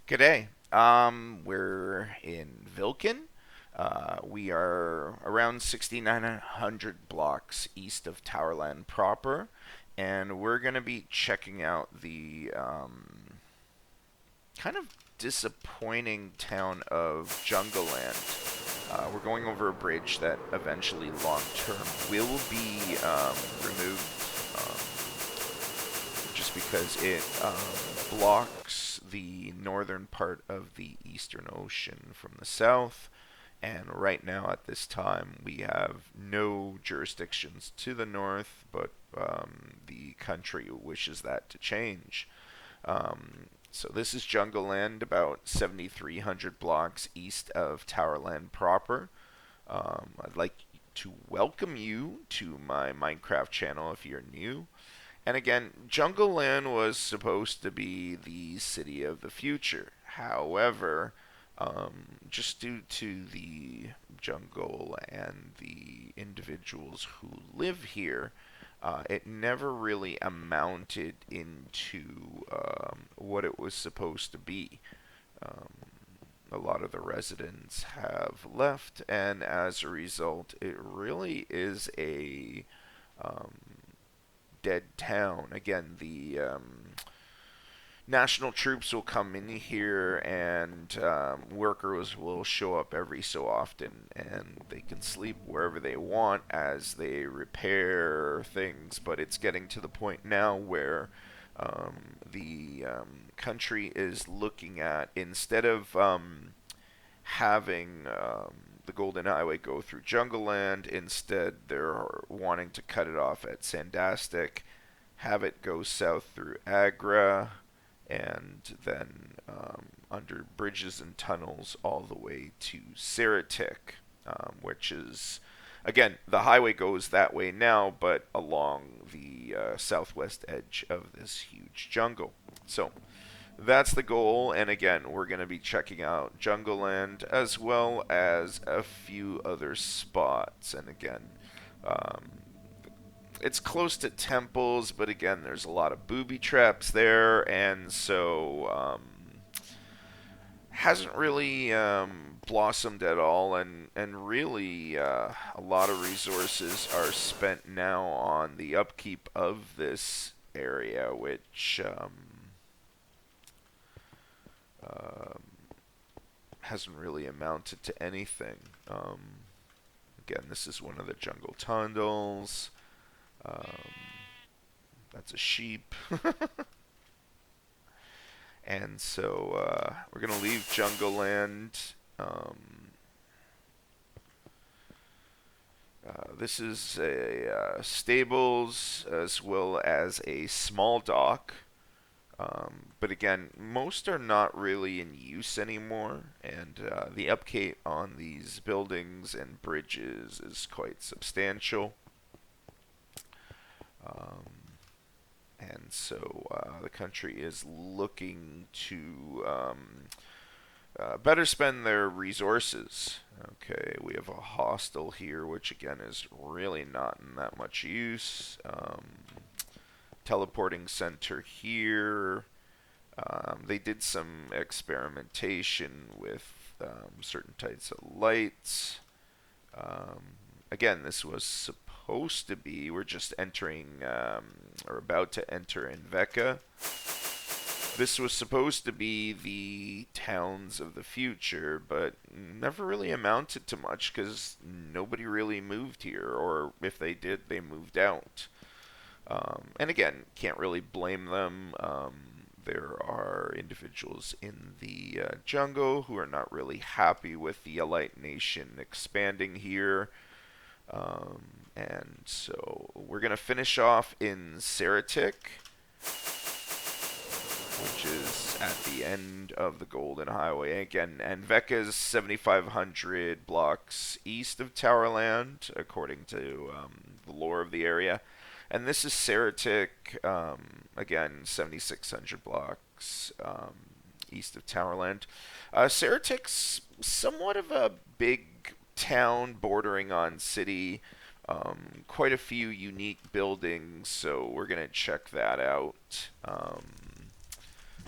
G'day. We're in Vilkin. We are around 6,900 blocks east of Towerland proper, and we're going to be checking out the kind of disappointing town of Jungleland. We're going over a bridge that eventually, long term, will be removed just because it blocks the northern part of the Eastern Ocean from the south. And right now, at this time, we have no jurisdictions to the north, but the country wishes that to change. So this is Jungleland, about 7,300 blocks east of Towerland proper. I'd like to welcome you to my Minecraft channel if you're new. And again, Jungleland was supposed to be the city of the future. However, just due to the jungle and the individuals who live here, it never really amounted into what it was supposed to be. Um, a lot of the residents have left, and as a result, it really is a um, dead town. Again, the national troops will come in here, and workers will show up every so often, and they can sleep wherever they want as they repair things. But it's getting to the point now where the country is looking at, instead of having the Golden Highway go through Jungleland. Instead, they're wanting to cut it off at Sandastic, have it go south through Agra, and then under bridges and tunnels all the way to Saretic, which is, again, the highway goes that way now, but along the southwest edge of this huge jungle. So that's the goal, and again, we're going to be checking out Jungleland as well as a few other spots. And again, um, it's close to temples, but again, there's a lot of booby traps there, and so hasn't really blossomed at all. And really, a lot of resources are spent now on the upkeep of this area, which um, hasn't really amounted to anything. Again, this is one of the jungle tunnels. Um, that's a sheep. And so we're going to leave Jungleland. This is a stables as well as a small dock. But again, most are not really in use anymore, and the upkeep on these buildings and bridges is quite substantial. Um, and so the country is looking to better spend their resources. Okay, we have a hostel here, which again is really not in that much use. Teleporting center here. They did some experimentation with certain types of lights. Um, Again, this was supposed to be, we're just entering, or about to enter Anveca. This was supposed to be the towns of the future, but never really amounted to much because nobody really moved here, or if they did, they moved out. And again, can't really blame them. There are individuals in the jungle who are not really happy with the Elite Nation expanding here. And so we're going to finish off in Saretic, which is at the end of the Golden Highway. Again, Anveca is 7,500 blocks east of Towerland, according to the lore of the area. And this is Saretic, again, 7,600 blocks east of Towerland. Saretic's somewhat of a big town bordering on city. Quite a few unique buildings, so we're going to check that out.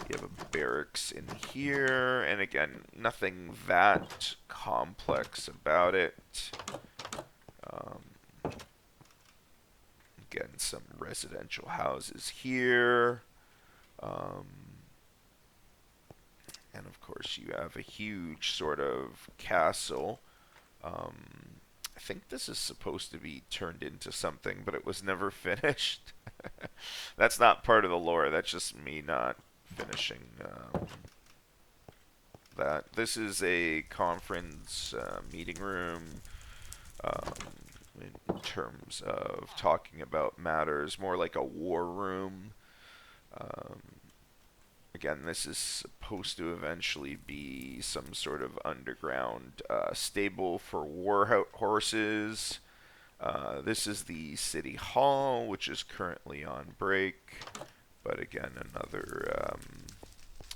You have a barracks in here, and again, nothing that complex about it. Um, Again, some residential houses here. Um, and of course, you have a huge sort of castle. I think this is supposed to be turned into something, but it was never finished. That's not part of the lore. That's just me not finishing that. This is a conference meeting room um, in terms of talking about matters, more like a war room. Um, Again, this is supposed to eventually be some sort of underground stable for war horses. This is the city hall, which is currently on break. But again, another.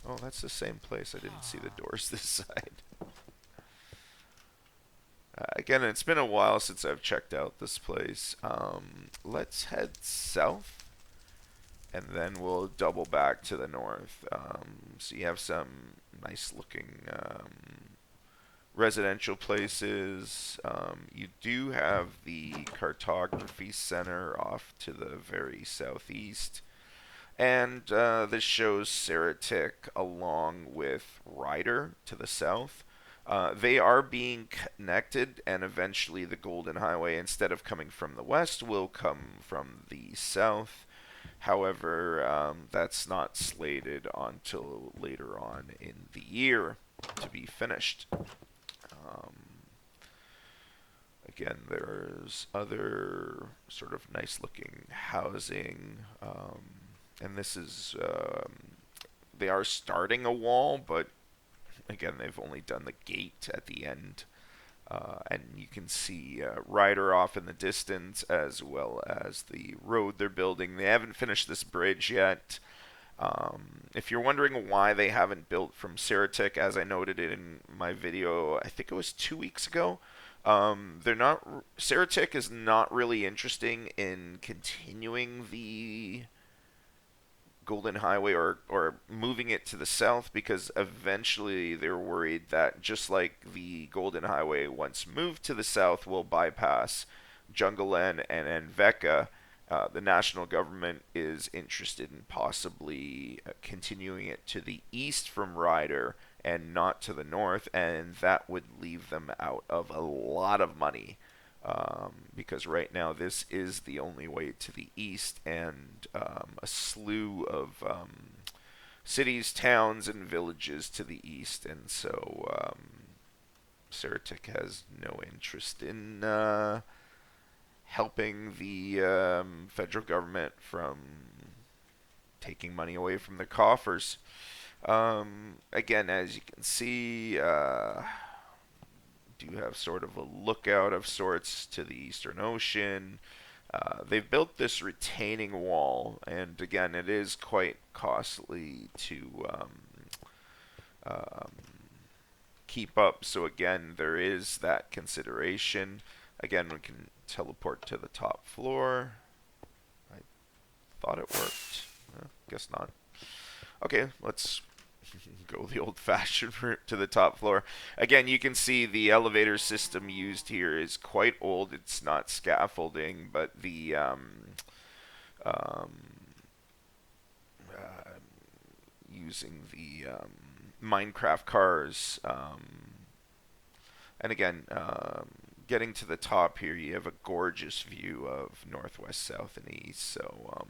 Oh, that's the same place. I didn't see the doors this side. Again, it's been a while since I've checked out this place. Let's head south, and then we'll double back to the north. So you have some nice looking residential places. You do have the cartography center off to the very southeast. And this shows Saretic along with Ryder to the south. They are being connected, and eventually the Golden Highway, instead of coming from the west, will come from the south. However, that's not slated until later on in the year to be finished. Um, Again, there's other sort of nice looking housing. And this is, they are starting a wall, but again, they've only done the gate at the end. And you can see Ryder off in the distance, as well as the road they're building. They haven't finished this bridge yet. If you're wondering why they haven't built from Saretic, as I noted in my video, I think it was 2 weeks ago, they're not. Saretic is not really interesting in continuing the Golden Highway or moving it to the south, because eventually they're worried that just like the Golden Highway once moved to the south will bypass Jungleland and Anveca, the national government is interested in possibly continuing it to the east from Ryder and not to the north, and that would leave them out of a lot of money. Because right now this is the only way to the east, and a slew of cities, towns, and villages to the east, and so Saretic has no interest in helping the federal government from taking money away from the coffers. Again, as you can see, do have sort of a lookout of sorts to the Eastern Ocean. They've built this retaining wall, and again, it is quite costly to um, keep up. So again, there is that consideration. Again, we can teleport to the top floor. I thought it worked. Guess not. Okay, let's go the old-fashioned route to the top floor. Again, you can see the elevator system used here is quite old. It's not scaffolding, but the um, using the Minecraft cars. And again, getting to the top here, you have a gorgeous view of northwest, south, and east. So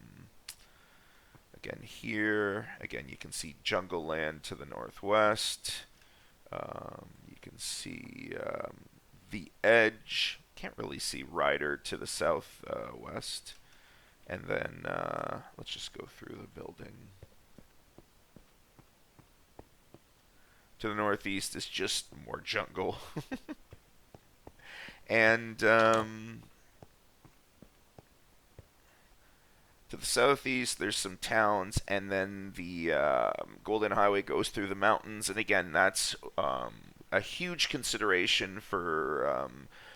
again, here, again, you can see Jungleland to the northwest. You can see the edge. Can't really see Ryder to the southwest. And then let's just go through the building. To the northeast is just more jungle. And to the southeast, there's some towns, and then the Golden Highway goes through the mountains. And again, that's a huge consideration for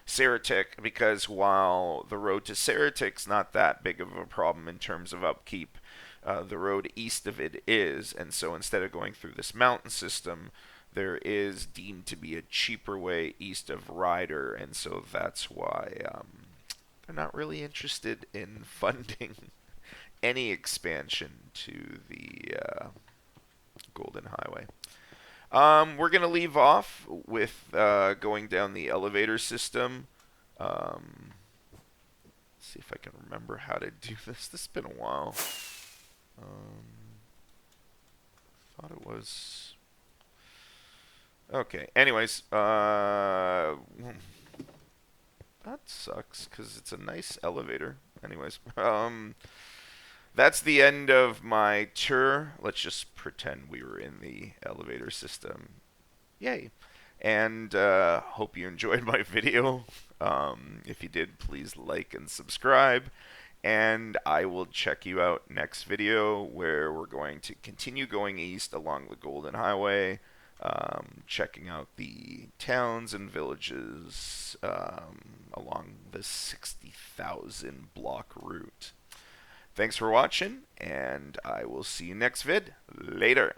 Saretic, because while the road to Saretic's not that big of a problem in terms of upkeep, the road east of it is. And so instead of going through this mountain system, there is deemed to be a cheaper way east of Ryder, and so that's why they're not really interested in funding any expansion to the Golden Highway. We're going to leave off with going down the elevator system. See if I can remember how to do this. This has been a while. Thought it was... Okay, anyways, that sucks, because it's a nice elevator. Anyways, that's the end of my tour. Let's just pretend we were in the elevator system. Yay. And hope you enjoyed my video. If you did, please like and subscribe. And I will check you out next video, where we're going to continue going east along the Golden Highway, checking out the towns and villages along the 60,000 block route. Thanks for watching, and I will see you next vid. Later.